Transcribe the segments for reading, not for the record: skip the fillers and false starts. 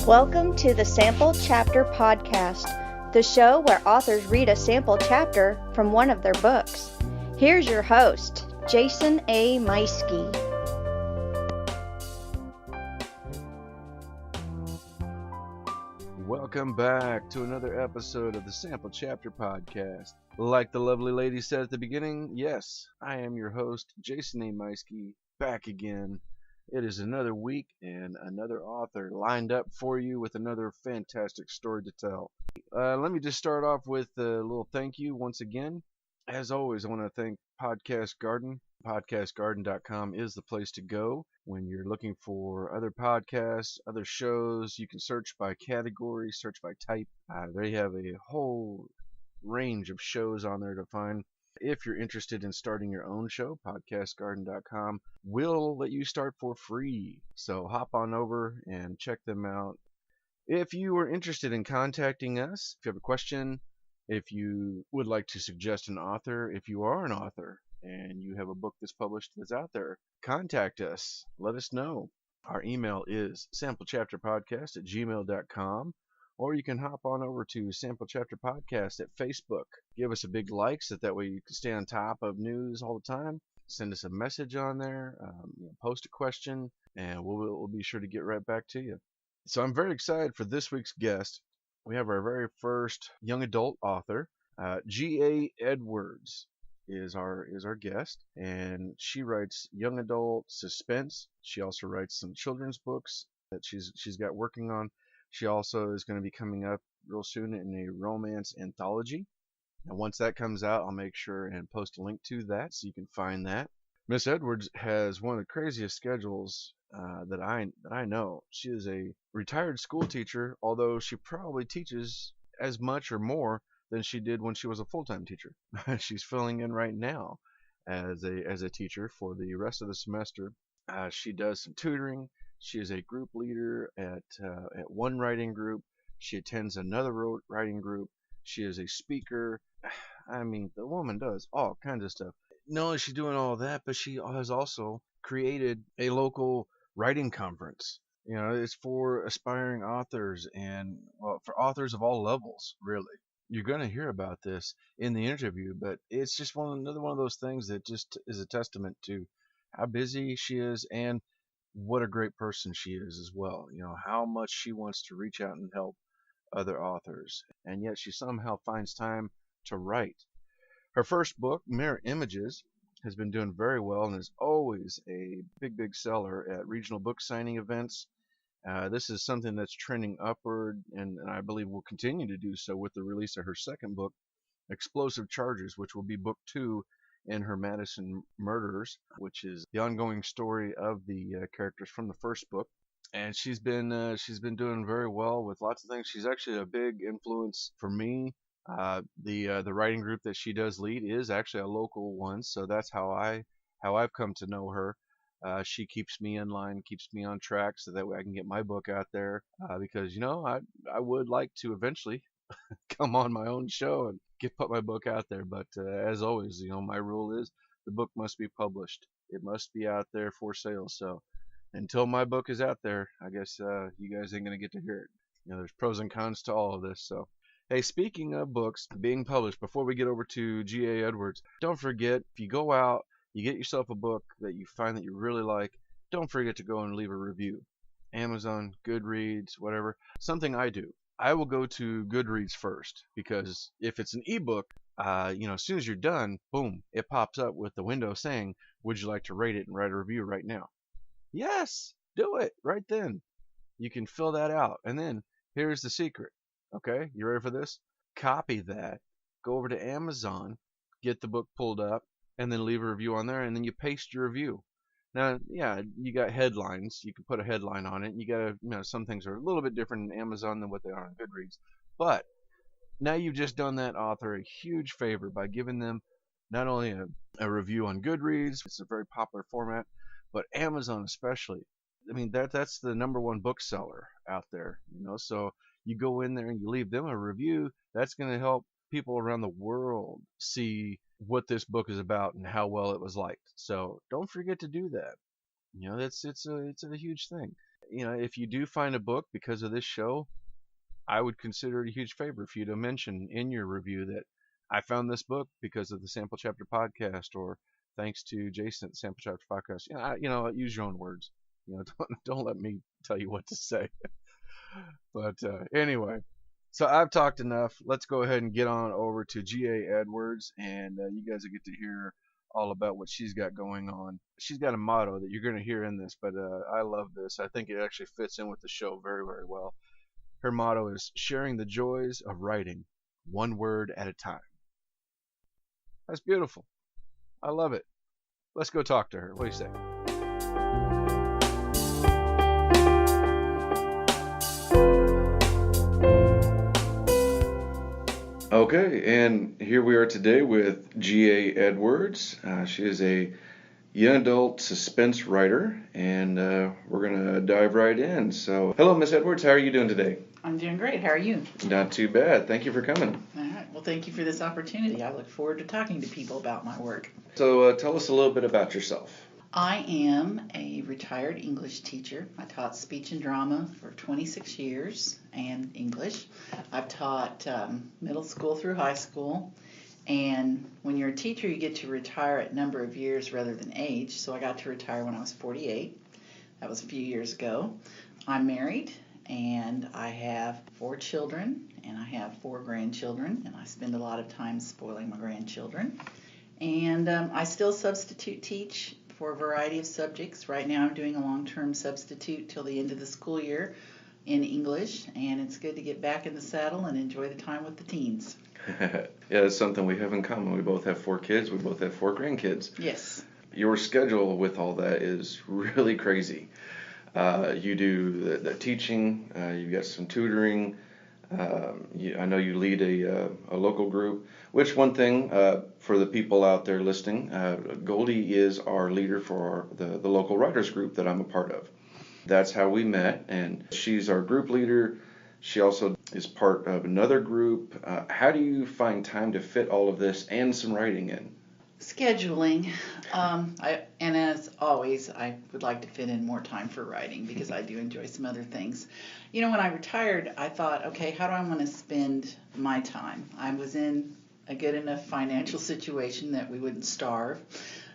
Welcome to the Sample Chapter Podcast, the show where authors read a sample chapter from one of their books. Here's your host, Jason A. Meiske. Welcome back to another episode of the Sample Chapter Podcast. Like the lovely lady said at the beginning, yes, I am your host, Jason A. Meiske, back again. It is another week and another author lined up for you with another fantastic story to tell. Let me just start off with a little thank you once again. As always, I want to thank Podcast Garden. PodcastGarden.com is the place to go when you're looking for other podcasts, other shows. You can search by category, search by type. They have a whole range of shows on there to find. If you're interested in starting your own show, PodcastGarden.com will let you start for free. So hop on over and check them out. If you are interested in contacting us, if you have a question, if you would like to suggest an author, if you are an author and you have a book that's published that's out there, contact us. Let us know. Our email is samplechapterpodcast@gmail.com. Or you can hop on over to Sample Chapter Podcast at Facebook. Give us a big like so that way you can stay on top of news all the time. Send us a message on there, post a question, and we'll be sure to get right back to you. So I'm very excited for this week's guest. We have our very first young adult author, G.A. Edwards is our guest, and she writes young adult suspense. She also writes some children's books that she's got working on. She also is going to be coming up real soon in a romance anthology. And once that comes out, I'll make sure and post a link to that so you can find that. Miss Edwards has one of the craziest schedules that I know. She is a retired school teacher, although she probably teaches as much or more than she did when she was a full-time teacher. She's filling in right now as a teacher for the rest of the semester. She does some tutoring. She is a group leader at one writing group. She attends another writing group. She is a speaker. I mean, the woman does all kinds of stuff. Not only is she doing all that, but she has also created a local writing conference. You know, it's for aspiring authors and, well, for authors of all levels, really. You're going to hear about this in the interview, but it's just another one of those things that just is a testament to how busy she is and what a great person she is as well. You know, how much she wants to reach out and help other authors, and yet she somehow finds time to write. Her first book, Mirror Images, has been doing very well and is always a big seller at regional book signing events. This is something that's trending upward, and I believe will continue to do so with the release of her second book, Explosive Charges, which will be book 2 in her Madison Murders, which is the ongoing story of the characters from the first book. And she's been doing very well with lots of things. She's actually a big influence for me. The writing group that she does lead is actually a local one, so that's how I've come to know her. She keeps me in line, keeps me on track, so that way I can get my book out there. Because I would like to eventually come on my own show and put my book out there. But as always, my rule is the book must be published. It must be out there for sale. So until my book is out there, I guess you guys ain't gonna get to hear it. There's pros and cons to all of this. So, hey, speaking of books being published, before we get over to G.A. Edwards, don't forget, if you go out, you get yourself a book that you find that you really like, don't forget to go and leave a review. Amazon, Goodreads, whatever. Something I do. I will go to Goodreads first, because if it's an ebook, as soon as you're done, boom, it pops up with the window saying, would you like to rate it and write a review right now? Yes, do it right then. You can fill that out. And then here's the secret. Okay, you ready for this? Copy that, go over to Amazon, get the book pulled up, and then leave a review on there, and then you paste your review. Now, yeah, you got headlines. You can put a headline on it. You got some things are a little bit different in Amazon than what they are on Goodreads. But now you've just done that author a huge favor by giving them not only a review on Goodreads, it's a very popular format, but Amazon especially. I mean, that's the number one bookseller out there, so you go in there and you leave them a review. That's going to help people around the world see what this book is about and how well it was liked. So don't forget to do that. It's a huge thing. if you do find a book because of this show, I would consider it a huge favor for you to mention in your review that I found this book because of the Sample Chapter podcast, or thanks to Jason at the Sample Chapter podcast. Use your own words. Don't let me tell you what to say. But anyway, so I've talked enough. Let's go ahead and get on over to G.A. Edwards, and you guys will get to hear all about what she's got going on. She's got a motto that you're going to hear in this, but I love this. I think it actually fits in with the show very, very well. Her motto is sharing the joys of writing, one word at a time. That's beautiful. I love it. Let's go talk to her. What do you say? Okay, and here we are today with G.A. Edwards. She is a young adult suspense writer, and we're going to dive right in. So, hello, Miss Edwards. How are you doing today? I'm doing great. How are you? Not too bad. Thank you for coming. All right. Well, thank you for this opportunity. I look forward to talking to people about my work. So, tell us a little bit about yourself. I am a retired English teacher. I taught speech and drama for 26 years and English. I've taught middle school through high school. And when you're a teacher, you get to retire at number of years rather than age. So I got to retire when I was 48. That was a few years ago. I'm married, and I have 4 children, and I have 4 grandchildren, and I spend a lot of time spoiling my grandchildren. And I still substitute teach for a variety of subjects. Right now I'm doing a long-term substitute till the end of the school year in English, and it's good to get back in the saddle and enjoy the time with the teens. Yeah, that's something we have in common. We both have 4 kids. We both have 4 grandkids. Yes. Your schedule with all that is really crazy. You do the teaching. You've got some tutoring. I know you lead a local group. Which one thing for the people out there listening, Goldie is our leader for the local writers group that I'm a part of. That's how we met, and she's our group leader. She also is part of another group. How do you find time to fit all of this and some writing in? Scheduling. And as always, I would like to fit in more time for writing because I do enjoy some other things. When I retired, I thought, okay, how do I want to spend my time? I was in a good enough financial situation that we wouldn't starve.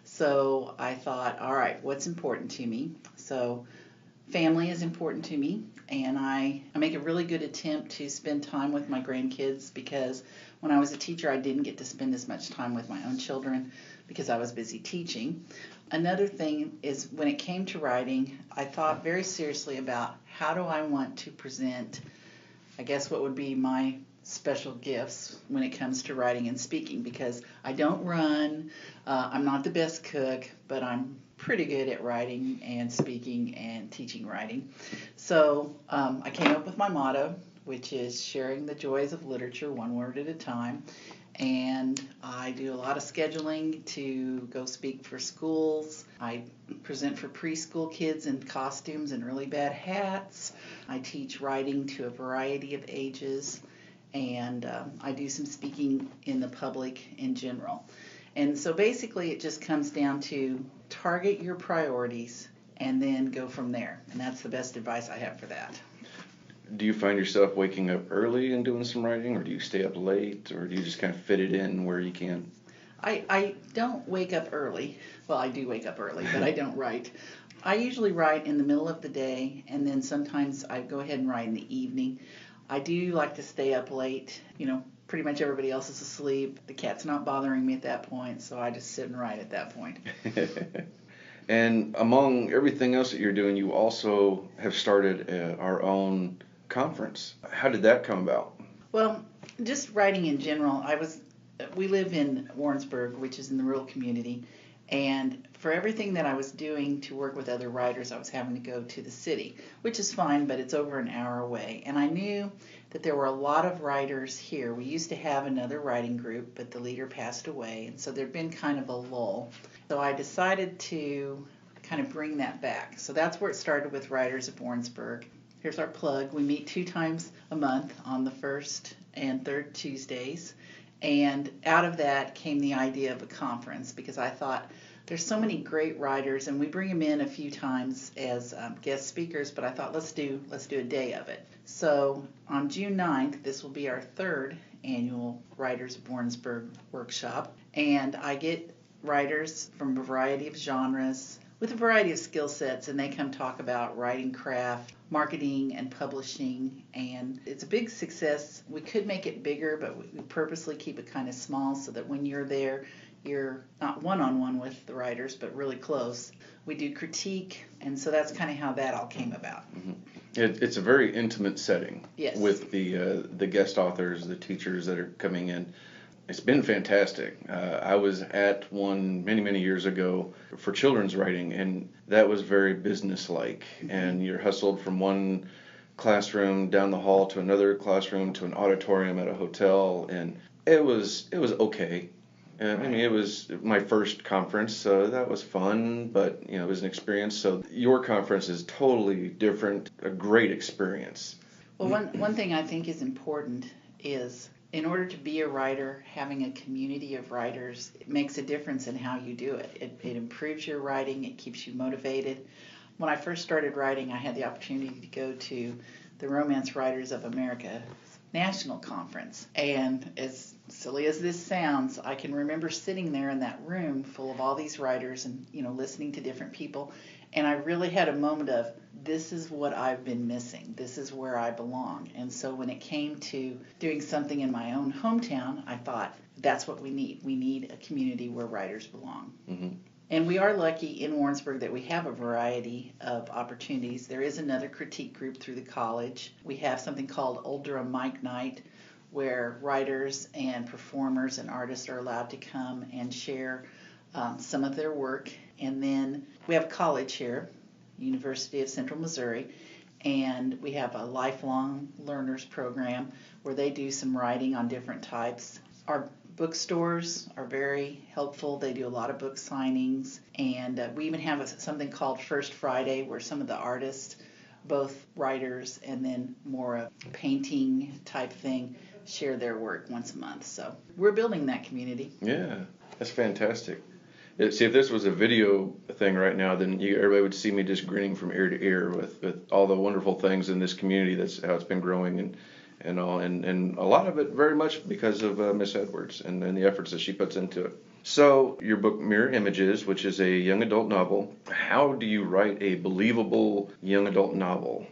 So I thought, all right, what's important to me? So family is important to me, and I make a really good attempt to spend time with my grandkids because when I was a teacher, I didn't get to spend as much time with my own children because I was busy teaching. Another thing is when it came to writing, I thought very seriously about how do I want to present, I guess, what would be my special gifts when it comes to writing and speaking, because I don't run, I'm not the best cook, but I'm pretty good at writing and speaking and teaching writing. So I came up with my motto, which is sharing the joys of literature one word at a time. And I do a lot of scheduling to go speak for schools. I present for preschool kids in costumes and really bad hats. I teach writing to a variety of ages. And I do some speaking in the public in general. And so basically it just comes down to target your priorities and then go from there. And that's the best advice I have for that. Do you find yourself waking up early and doing some writing, or do you stay up late, or do you just kind of fit it in where you can? I don't wake up early. Well, I do wake up early, but I don't write. I usually write in the middle of the day, and then sometimes I go ahead and write in the evening. I do like to stay up late. Pretty much everybody else is asleep. The cat's not bothering me at that point, so I just sit and write at that point. And among everything else that you're doing, you also have started our own conference. How did that come about? Well, just writing in general. We live in Warrensburg, which is in the rural community, and for everything that I was doing to work with other writers, I was having to go to the city, which is fine, but it's over an hour away. And I knew that there were a lot of writers here. We used to have another writing group, but the leader passed away, and so there'd been kind of a lull. So I decided to kind of bring that back. So that's where it started with Writers of Warrensburg. Here's our plug. We meet 2 times a month on the first and third Tuesdays. And out of that came the idea of a conference, because I thought there's so many great writers, and we bring them in a few times as guest speakers, but I thought let's do a day of it. So on June 9th, this will be our third annual Writers of Warrensburg workshop, and I get writers from a variety of genres with a variety of skill sets, and they come talk about writing craft, marketing, and publishing, and it's a big success. We could make it bigger, but we purposely keep it kind of small so that when you're there, you're not one-on-one with the writers, but really close. We do critique, and so that's kind of how that all came about. Mm-hmm. It's a very intimate setting. Yes. With the guest authors, the teachers that are coming in. It's been fantastic. I was at one many years ago for children's writing, and that was very business-like. And you're hustled from one classroom down the hall to another classroom to an auditorium at a hotel, and it was okay. I mean, it was my first conference, so that was fun, but it was an experience. So your conference is totally different, a great experience. Well, one thing I think is important is, in order to be a writer, having a community of writers, it makes a difference in how you do it. It improves your writing. It keeps you motivated. When I first started writing, I had the opportunity to go to the Romance Writers of America National Conference. And as silly as this sounds, I can remember sitting there in that room full of all these writers and, listening to different people. And I really had a moment of, this is what I've been missing. This is where I belong. And so when it came to doing something in my own hometown, I thought, that's what we need. We need a community where writers belong. Mm-hmm. And we are lucky in Warrensburg that we have a variety of opportunities. There is another critique group through the college. We have something called Old Durham Mic Night, where writers and performers and artists are allowed to come and share some of their work. And then we have college here, University of Central Missouri, and we have a lifelong learners program where they do some writing on different types. Our bookstores are very helpful. They do a lot of book signings, and we even have something called First Friday, where some of the artists, both writers and then more a painting type thing, share their work once a month. So we're building that community. Yeah, that's fantastic. See, if this was a video thing right now, then everybody would see me just grinning from ear to ear with all the wonderful things in this community. That's how it's been growing and all, and a lot of it very much because of Miss Edwards and the efforts that she puts into it. So your book Mirror Images, which is a young adult novel, how do you write a believable young adult novel?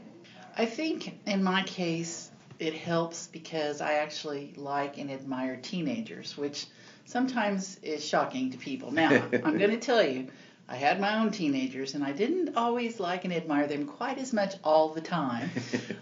I think in my case it helps because I actually like and admire teenagers, which sometimes is shocking to people. Now, I'm going to tell you, I had my own teenagers, and I didn't always like and admire them quite as much all the time.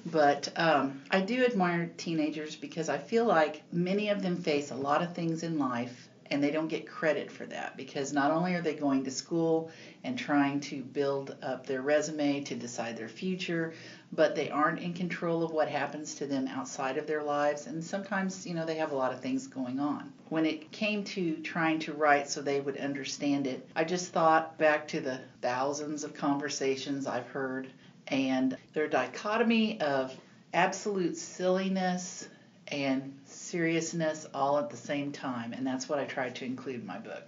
But I do admire teenagers because I feel like many of them face a lot of things in life, and they don't get credit for that because not only are they going to school and trying to build up their resume to decide their future, but they aren't in control of what happens to them outside of their lives, and sometimes, they have a lot of things going on. When it came to trying to write so they would understand it, I just thought back to the thousands of conversations I've heard, and their dichotomy of absolute silliness and seriousness all at the same time, and that's what I tried to include in my book.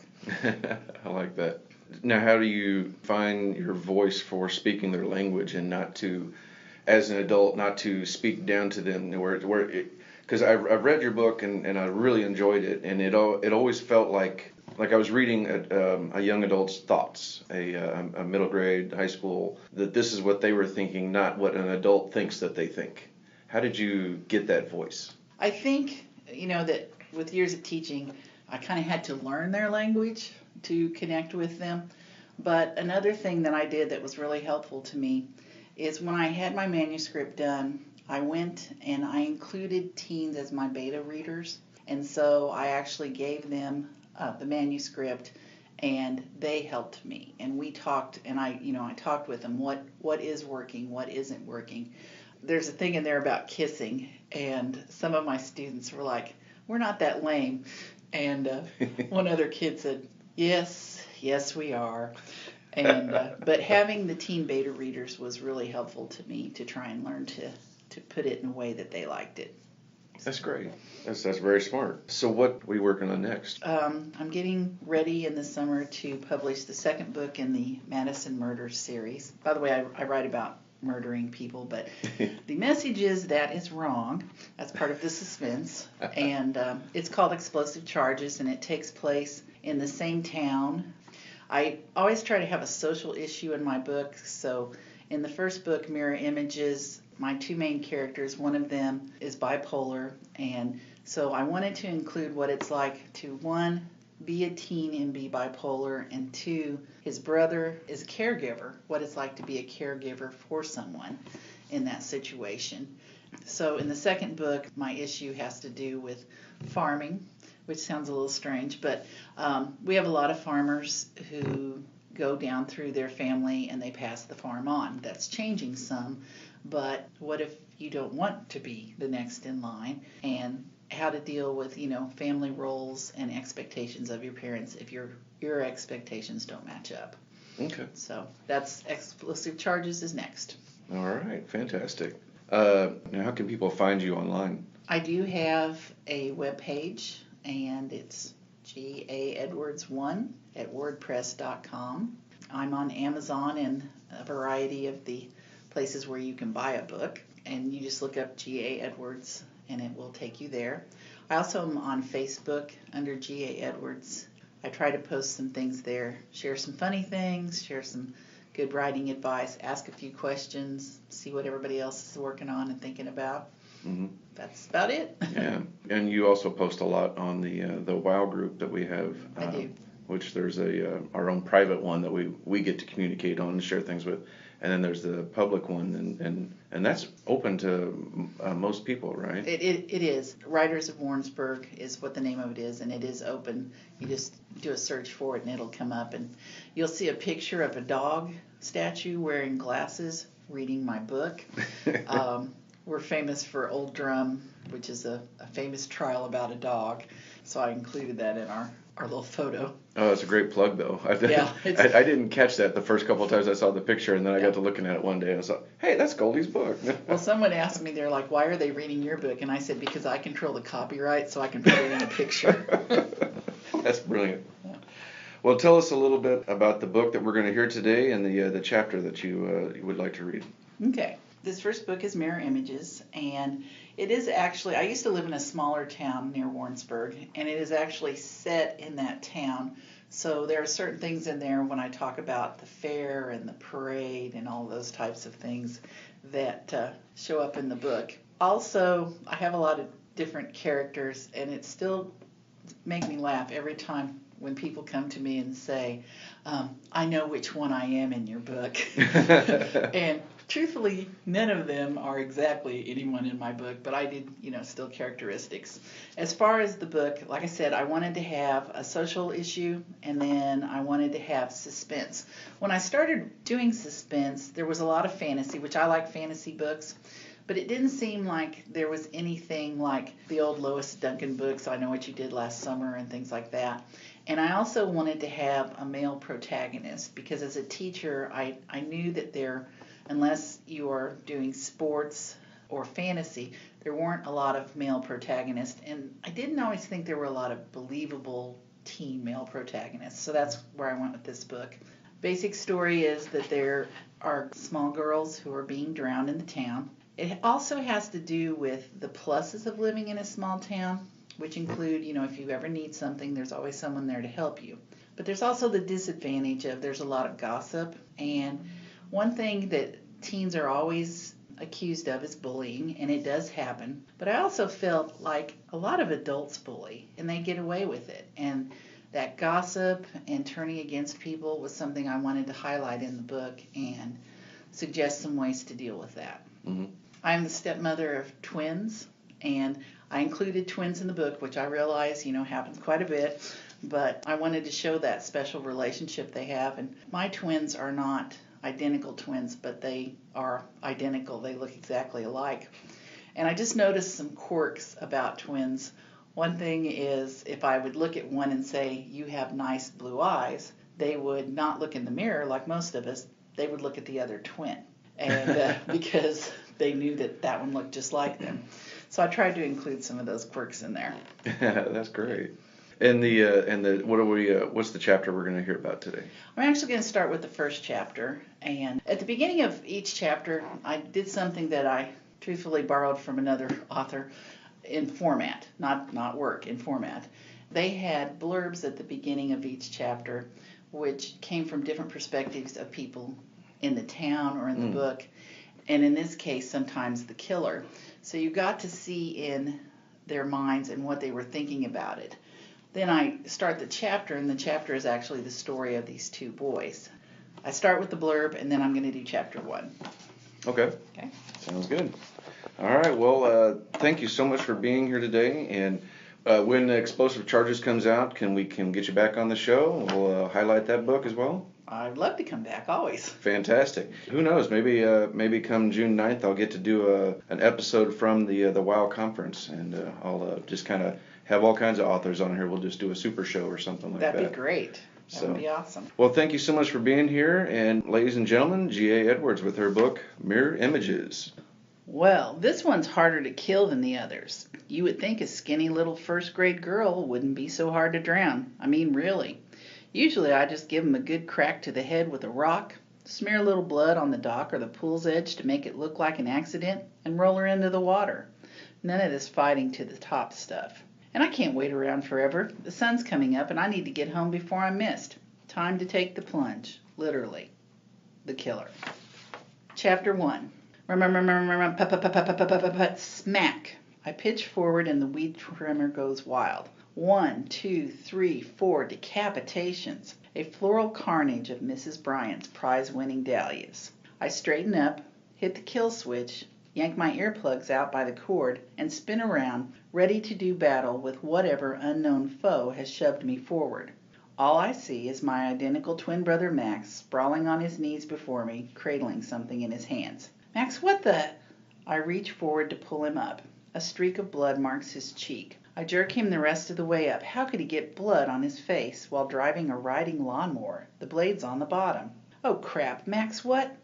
I like that. Now, how do you find your voice for speaking their language and not to, as an adult, not to speak down to them because I've read your book and I really enjoyed it, and it always felt like I was reading a young adult's thoughts, a middle grade, high school, that this is what they were thinking, not what an adult thinks that they think. How did you get that voice? I think, that with years of teaching, I kind of had to learn their language to connect with them. But another thing that I did that was really helpful to me is when I had my manuscript done, I went and I included teens as my beta readers. And so I actually gave them the manuscript, and they helped me. And we talked, and I talked with them what is working, what isn't working. There's a thing in there about kissing, and some of my students were like, "We're not that lame." And one other kid said, yes, we are. And but having the teen beta readers was really helpful to me to try and learn to put it in a way that they liked it. That's great. That's very smart. So what are we working on next? I'm getting ready in the summer to publish the second book in the Madison Murder series. By the way, I write about murdering people, but the message is that is wrong. That's part of the suspense. And it's called Explosive Charges, and it takes place in the same town. I always try to have a social issue in my book. So in the first book, Mirror Images, my two main characters, one of them is bipolar, and so I wanted to include what it's like to, one, be a teen and be bipolar, and two, his brother is a caregiver, what it's like to be a caregiver for someone in that situation. So in the second book, my issue has to do with farming, which sounds a little strange, but we have a lot of farmers who go down through their family and they pass the farm on. That's changing some, but what if you don't want to be the next in line, and how to deal with, family roles and expectations of your parents if your expectations don't match up. Okay. So that's Explosive Charges is next. All right. Fantastic. Now, how can people find you online? I do have a webpage, and it's gaedwards1 at wordpress.com. I'm on Amazon and a variety of the places where you can buy a book, and you just look up G.A. Edwards and it will take you there. I also am on Facebook under G.A. Edwards. I try to post some things there, share some funny things, share some good writing advice, ask a few questions, see what everybody else is working on and thinking about. Mm-hmm. That's about it. Yeah, and you also post a lot on the WOW group that we have. I do. Which there's our own private one that we get to communicate on and share things with, and then there's the public one, and that's open to most people, right? It is. Writers of Warrensburg is what the name of it is, and it is open. You just do a search for it and it'll come up, and you'll see a picture of a dog statue wearing glasses reading my book. We're famous for Old Drum, which is a famous trial about a dog, so I included that in our little photo. Oh, it's a great plug, though. I didn't catch that the first couple of times I saw the picture, and then I got to looking at it one day, and I thought, hey, that's Goldie's book. Well, someone asked me, they're like, why are they reading your book? And I said, because I control the copyright, so I can put it in a picture. That's brilliant. Yeah. Well, tell us a little bit about the book that we're going to hear today and the chapter that you would like to read. Okay. This first book is Mirror Images, and it is actually, I used to live in a smaller town near Warrensburg, and it is actually set in that town. So there are certain things in there when I talk about the fair and the parade and all those types of things that show up in the book. Also, I have a lot of different characters, and it still makes me laugh every time when people come to me and say, I know which one I am in your book. And truthfully, none of them are exactly anyone in my book, but I did, still characteristics. As far as the book, like I said, I wanted to have a social issue, and then I wanted to have suspense. When I started doing suspense, there was a lot of fantasy, which I like fantasy books, but it didn't seem like there was anything like the old Lois Duncan books, I Know What You Did Last Summer, and things like that. And I also wanted to have a male protagonist, because as a teacher, I knew that unless you are doing sports or fantasy, there weren't a lot of male protagonists. And I didn't always think there were a lot of believable teen male protagonists. So that's where I went with this book. Basic story is that there are small girls who are being drowned in the town. It also has to do with the pluses of living in a small town, which include, if you ever need something, there's always someone there to help you. But there's also the disadvantage of there's a lot of gossip, and one thing that teens are always accused of is bullying, and it does happen. But I also felt like a lot of adults bully, and they get away with it. And that gossip and turning against people was something I wanted to highlight in the book and suggest some ways to deal with that. Mm-hmm. I'm the stepmother of twins, and I included twins in the book, which I realize, happens quite a bit. But I wanted to show that special relationship they have. And my twins are not identical twins, but they are identical. They look exactly alike. And I just noticed some quirks about twins. One thing is, if I would look at one and say, you have nice blue eyes, they would not look in the mirror like most of us. They would look at the other twin, and because they knew that one looked just like them. So I tried to include some of those quirks in there. That's great. And what's the chapter we're going to hear about today? I'm actually going to start with the first chapter. And at the beginning of each chapter, I did something that I truthfully borrowed from another author in format, not work, in format. They had blurbs at the beginning of each chapter, which came from different perspectives of people in the town or in the book. And in this case, sometimes the killer. So you got to see in their minds and what they were thinking about it. Then I start the chapter, and the chapter is actually the story of these two boys. I start with the blurb, and then I'm going to do chapter 1. Okay. Sounds good. All right. Well, thank you so much for being here today. And when Explosive Charges comes out, can get you back on the show? We'll highlight that book as well. I'd love to come back, always. Fantastic. Who knows? Maybe come June 9th, I'll get to do an episode from the WOW conference, and I'll just kind of have all kinds of authors on here. We'll just do a super show or something like that. That'd be great. That would be awesome. Well, thank you so much for being here. And ladies and gentlemen, G.A. Edwards with her book, Mirror Images. Well, this one's harder to kill than the others. You would think a skinny little first-grade girl wouldn't be so hard to drown. I mean, really. Usually I just give them a good crack to the head with a rock, smear a little blood on the dock or the pool's edge to make it look like an accident, and roll her into the water. None of this fighting to the top stuff. And I can't wait around forever. The sun's coming up and I need to get home before I'm missed. Time to take the plunge. Literally. The killer. Chapter 1. Smack. I pitch forward and the weed trimmer goes wild. 1, 2, 3, 4 decapitations. A floral carnage of Mrs. Bryant's prize-winning dahlias. I straighten up, hit the kill switch, yank my earplugs out by the cord, and spin around, ready to do battle with whatever unknown foe has shoved me forward. All I see is my identical twin brother Max sprawling on his knees before me, cradling something in his hands. Max, what the? I reach forward to pull him up. A streak of blood marks his cheek. I jerk him the rest of the way up. How could he get blood on his face while driving a riding lawnmower? The blade's on the bottom. Oh crap, Max, what?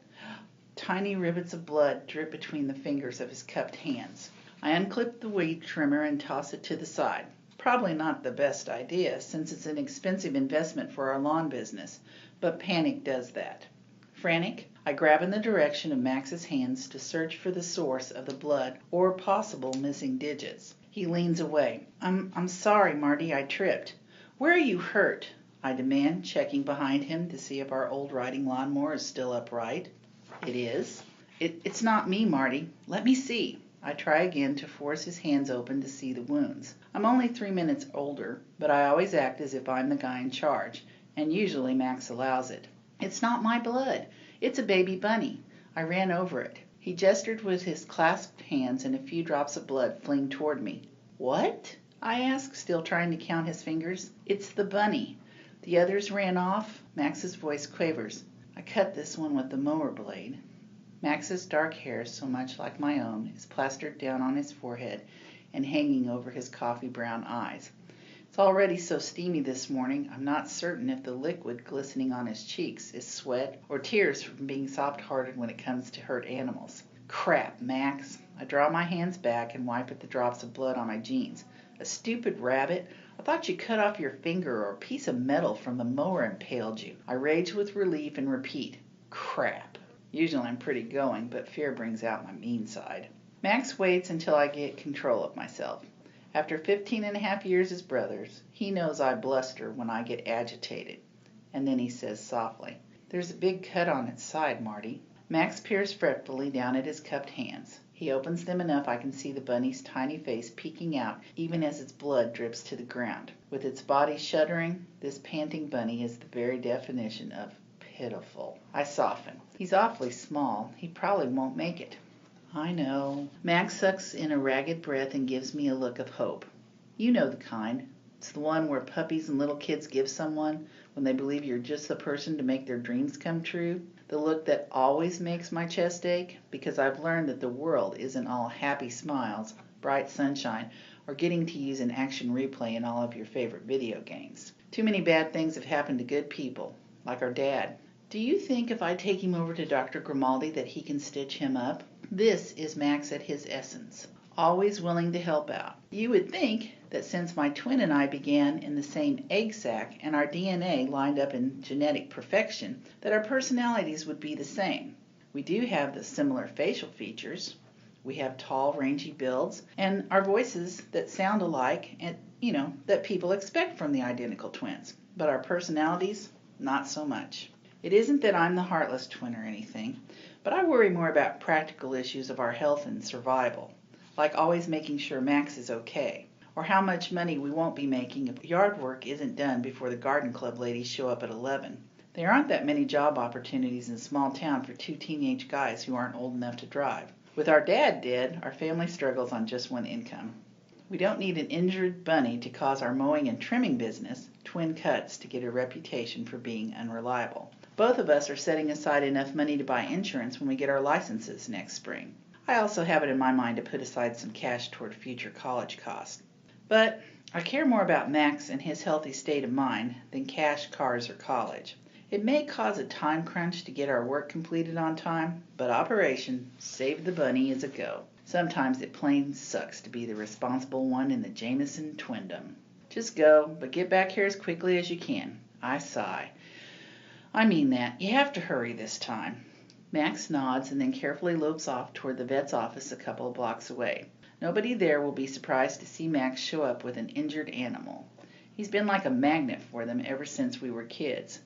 Tiny rivets of blood drip between the fingers of his cupped hands. I unclip the weed trimmer and toss it to the side. Probably not the best idea, since it's an expensive investment for our lawn business, but panic does that. Frantic, I grab in the direction of Max's hands to search for the source of the blood or possible missing digits. He leans away. I'm sorry, Marty, I tripped. Where are you hurt? I demand, checking behind him to see if our old riding lawnmower is still upright. It is. It's not me, Marty. Let me see. I try again to force his hands open to see the wounds. I'm only 3 minutes older, but I always act as if I'm the guy in charge, and usually Max allows it. It's not my blood. It's a baby bunny. I ran over it. He gestured with his clasped hands, and a few drops of blood fling toward me. What? I ask, still trying to count his fingers. It's the bunny. The others ran off. Max's voice quavers. I cut this one with the mower blade. Max's dark hair, so much like my own, is plastered down on his forehead and hanging over his coffee brown eyes. It's already so steamy this morning, I'm not certain if the liquid glistening on his cheeks is sweat or tears from being soft-hearted when it comes to hurt animals. Crap, Max. I draw my hands back and wipe at the drops of blood on my jeans. A stupid rabbit? I thought you cut off your finger or a piece of metal from the mower impaled you. I rage with relief and repeat. Crap. Usually I'm pretty going, but fear brings out my mean side. Max waits until I get control of myself. After 15.5 years as brothers, he knows I bluster when I get agitated. And then he says softly, There's a big cut on its side, Marty. Max peers fretfully down at his cupped hands. He opens them enough I can see the bunny's tiny face peeking out even as its blood drips to the ground. With its body shuddering, this panting bunny is the very definition of pitiful. I soften. He's awfully small. He probably won't make it. I know. Max sucks in a ragged breath and gives me a look of hope. You know the kind. It's the one where puppies and little kids give someone when they believe you're just the person to make their dreams come true. The look that always makes my chest ache, because I've learned that the world isn't all happy smiles, bright sunshine, or getting to use an action replay in all of your favorite video games. Too many bad things have happened to good people, like our dad. Do you think if I take him over to Dr. Grimaldi that he can stitch him up? This is Max at his essence. always willing to help out. You would think that since my twin and I began in the same egg sac and our DNA lined up in genetic perfection, that our personalities would be the same. We do have the similar facial features. We have tall, rangy builds, and our voices that sound alike and, that people expect from the identical twins. But our personalities, not so much. It isn't that I'm the heartless twin or anything, but I worry more about practical issues of our health and survival, like always making sure Max is okay, or how much money we won't be making if yard work isn't done before the garden club ladies show up at 11. There aren't that many job opportunities in a small town for 2 teenage guys who aren't old enough to drive. With our dad dead, our family struggles on just one income. We don't need an injured bunny to cause our mowing and trimming business, Twin Cuts, to get a reputation for being unreliable. Both of us are setting aside enough money to buy insurance when we get our licenses next spring. I also have it in my mind to put aside some cash toward future college costs. But I care more about Max and his healthy state of mind than cash, cars, or college. It may cause a time crunch to get our work completed on time, but Operation Save the Bunny is a go. Sometimes it plain sucks to be the responsible one in the Jameson twindom. Just go, but get back here as quickly as you can. I sigh. I mean that. You have to hurry this time. Max nods and then carefully lopes off toward the vet's office a couple of blocks away. Nobody there will be surprised to see Max show up with an injured animal. He's been like a magnet for them ever since we were kids.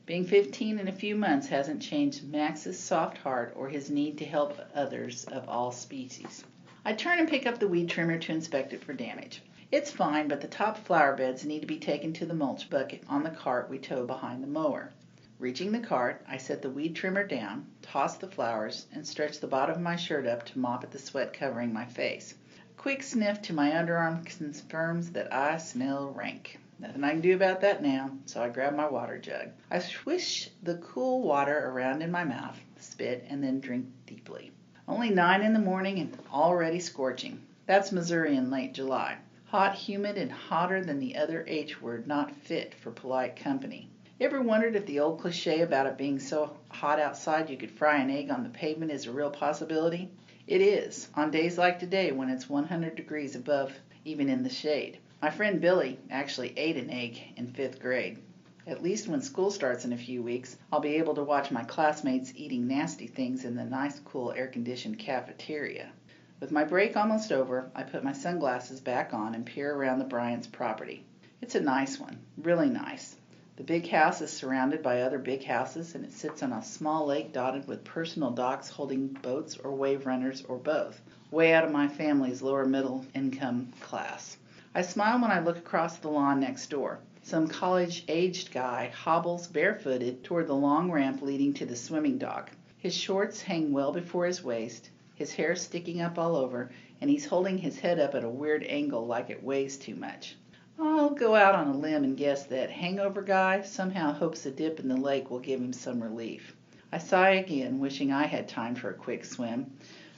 Being 15 in a few months hasn't changed Max's soft heart or his need to help others of all species. I turn and pick up the weed trimmer to inspect it for damage. It's fine, but the top flower beds need to be taken to the mulch bucket on the cart we tow behind the mower. Reaching the cart, I set the weed trimmer down, toss the flowers, and stretch the bottom of my shirt up to mop at the sweat covering my face. A quick sniff to my underarm confirms that I smell rank. Nothing I can do about that now, so I grab my water jug. I swish the cool water around in my mouth, spit, and then drink deeply. Only 9 in the morning and already scorching. That's Missouri in late July. Hot, humid, and hotter than the other H word, not fit for polite company. Ever wondered if the old cliche about it being so hot outside you could fry an egg on the pavement is a real possibility? It is, on days like today when it's 100 degrees above, even in the shade. My friend Billy actually ate an egg in 5th grade. At least when school starts in a few weeks, I'll be able to watch my classmates eating nasty things in the nice, cool, air-conditioned cafeteria. With my break almost over, I put my sunglasses back on and peer around the Bryant's property. It's a nice one, really nice. The big house is surrounded by other big houses, and it sits on a small lake dotted with personal docks holding boats or wave runners or both, way out of my family's lower middle income class. I smile when I look across the lawn next door. Some college-aged guy hobbles barefooted toward the long ramp leading to the swimming dock. His shorts hang well before his waist, his hair sticking up all over, and he's holding his head up at a weird angle like it weighs too much. I'll go out on a limb and guess that hangover guy somehow hopes a dip in the lake will give him some relief. I sigh again, wishing I had time for a quick swim.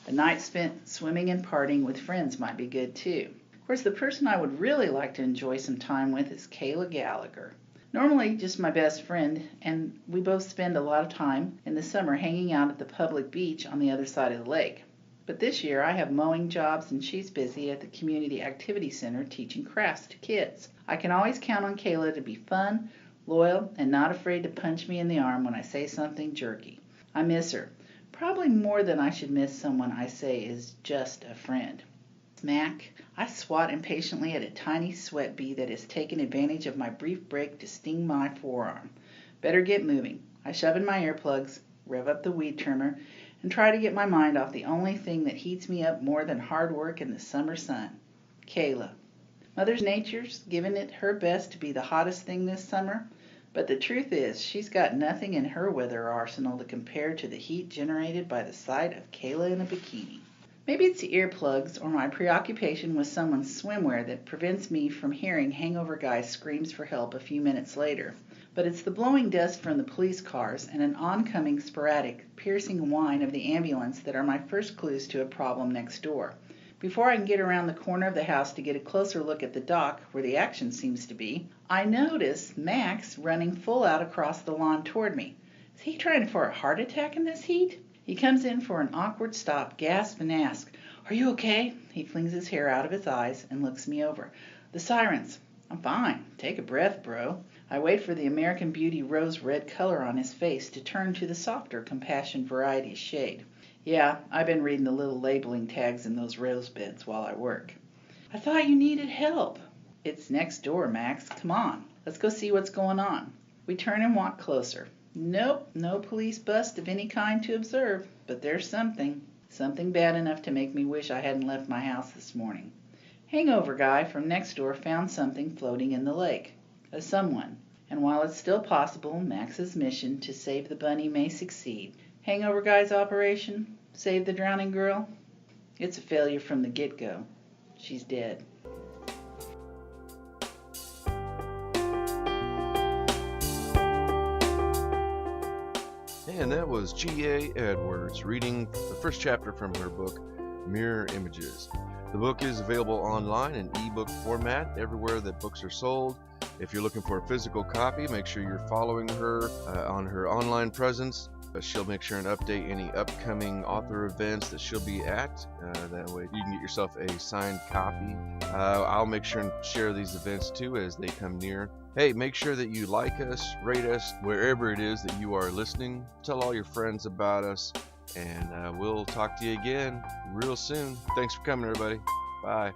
A night spent swimming and partying with friends might be good too. Of course, the person I would really like to enjoy some time with is Kayla Gallagher. Normally just my best friend, and we both spend a lot of time in the summer hanging out at the public beach on the other side of the lake. But this year I have mowing jobs and she's busy at the Community Activity Center teaching crafts to kids. I can always count on Kayla to be fun, loyal, and not afraid to punch me in the arm when I say something jerky. I miss her, probably more than I should miss someone I say is just a friend. Smack, I swat impatiently at a tiny sweat bee that has taken advantage of my brief break to sting my forearm. Better get moving. I shove in my earplugs, rev up the weed trimmer, and try to get my mind off the only thing that heats me up more than hard work in the summer sun. Kayla. Mother Nature's given it her best to be the hottest thing this summer, but the truth is she's got nothing in her weather arsenal to compare to the heat generated by the sight of Kayla in a bikini. Maybe it's the earplugs or my preoccupation with someone's swimwear that prevents me from hearing hangover guy's screams for help a few minutes later. But it's the blowing dust from the police cars and an oncoming sporadic, piercing whine of the ambulance that are my first clues to a problem next door. Before I can get around the corner of the house to get a closer look at the dock, where the action seems to be, I notice Max running full out across the lawn toward me. Is he trying for a heart attack in this heat? He comes in for an awkward stop, gasp, and ask, Are you okay? He flings his hair out of his eyes and looks me over. The sirens. I'm fine. Take a breath, bro. I wait for the American Beauty rose red color on his face to turn to the softer Compassion Variety shade. Yeah, I've been reading the little labeling tags in those rose beds while I work. I thought you needed help. It's next door, Max. Come on. Let's go see what's going on. We turn and walk closer. Nope, no police bust of any kind to observe, but there's something. Something bad enough to make me wish I hadn't left my house this morning. Hangover guy from next door found something floating in the lake. A someone. And while it's still possible Max's mission to save the bunny may succeed, Hangover guy's operation, save the drowning girl, it's a failure from the get-go. She's dead. And that was G.A. Edwards reading the first chapter from her book, Mirror Images. The book is available online in ebook format everywhere that books are sold. If you're looking for a physical copy, make sure you're following her on her online presence. She'll make sure and update any upcoming author events that she'll be at. That way you can get yourself a signed copy. I'll make sure and share these events too as they come near. Hey, make sure that you like us, rate us wherever it is that you are listening. Tell all your friends about us, and we'll talk to you again real soon. Thanks for coming, everybody. Bye.